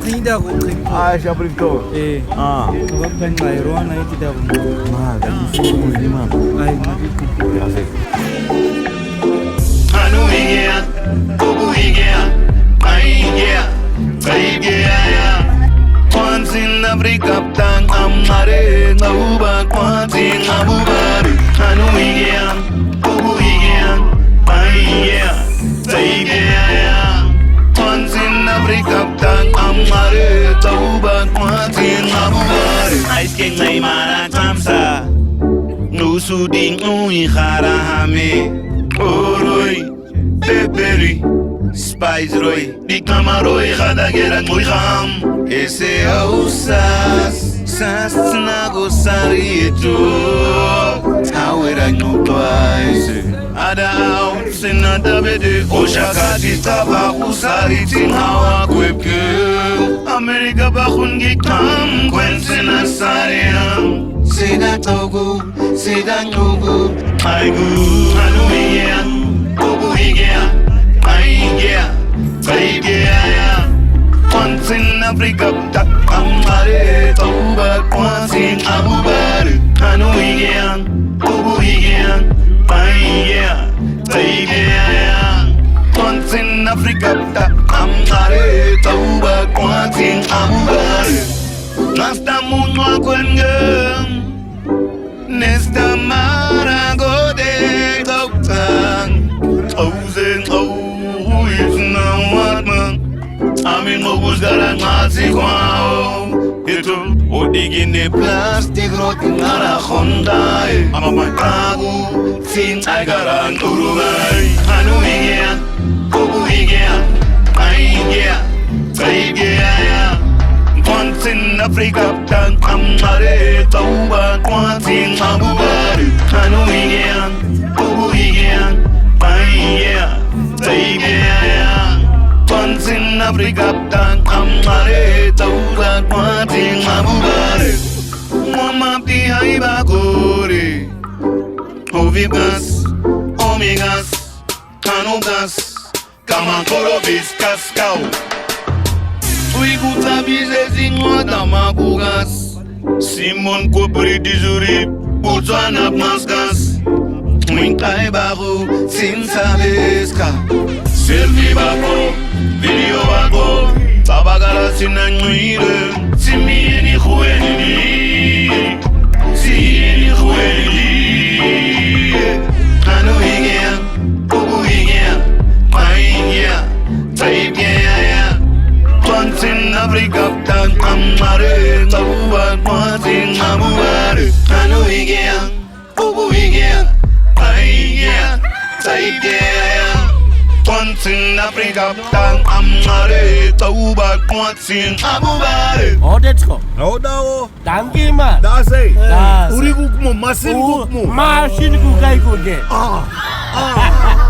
Ainda com Ah, já brincou? é. Ah. Vou pegar Irwana e te dar um. Mano, mano. Ai, mas Anu igea, bubu igea, mai igea, sai igea. Once in Africa, tang amare, ngauba kwanti ngabubari. Anu igea, bubu igea, mai igea, sai igea. Once in Africa, tang amare, ngauba kwanti ngabubari. Ice king mai mara kamsa, nusuding ui harahame. Oroi, peperi, spice roy, di kamaroi, gada gera ngui kham. Ese ausas, sas nago sari eto. Tawera nyutwaise, ada out sinada bede. Oshakati taba usari tinhawa kwepke. Amerika bakhungi kam, kwensena sariam. Sida togu, sida nyugu. Aigu, anu igea, bubu igea, ai igea, sai igea ya. Once in Africa, tak amare, tauba kwansin abubare. Anu igea, bubu igea, ai igea, sai igea ya. Once in Africa, tak amare, tauba kwansin abubare. Nasta munwa kwengem. Nesta maragode doktan Ozen is na watman Amin mogus garan mati kwao Ito odigine plastic rot ngara khondai Amamay kagu sin ay garan urumay Anu igea, bubu igea, ay igea, say igea ya Once in Africa, tang amare, tauba kwantin abubari. Anu igea, bubu igea, ai igea, sai igea. Once in Africa, tang amare, tauba kwantin abubari. Mama pi hai bagore, ovigas, omegas, kanugas, kamakoro viskas kau. Uiguta bize da magugas Simon Kopri Dijuri Botswana Masgas Mwinkai Baru Sin Sabeska Selfie bako Video bako Tabagala sinanyuire Simieni huenili Sieni huenili Anu igea Bubu igea Mai igea Taibea ya Once in Africa, tang amare, tauba kwantin abubare. Anu igea, bubu igea, ai igea, sai igea. Once in Africa, tang amare, tauba kwantin abubare. 어데츠코. Rodao. 당기마. Dase. Dase. Uri gukmo, masin gukmo. 마신 국가이고게. Ah.